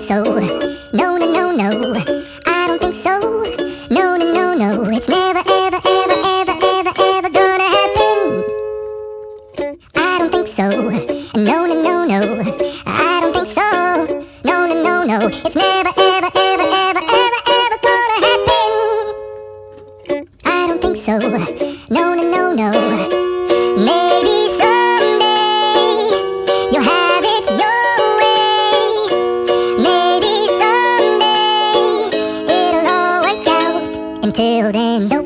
so. No, no, no, no, I don't think so. No, no, no, no, it's never, ever, ever, ever, ever, ever gonna happen. I don't think so. No, no, no, no, I don't think so. No, no, no, no, it's never, ever, ever, ever, ever, ever gonna happen. I don't think so. No, no, no, no. Maybe someday you'll have it your way. Maybe someday it'll all work out. Until then, though,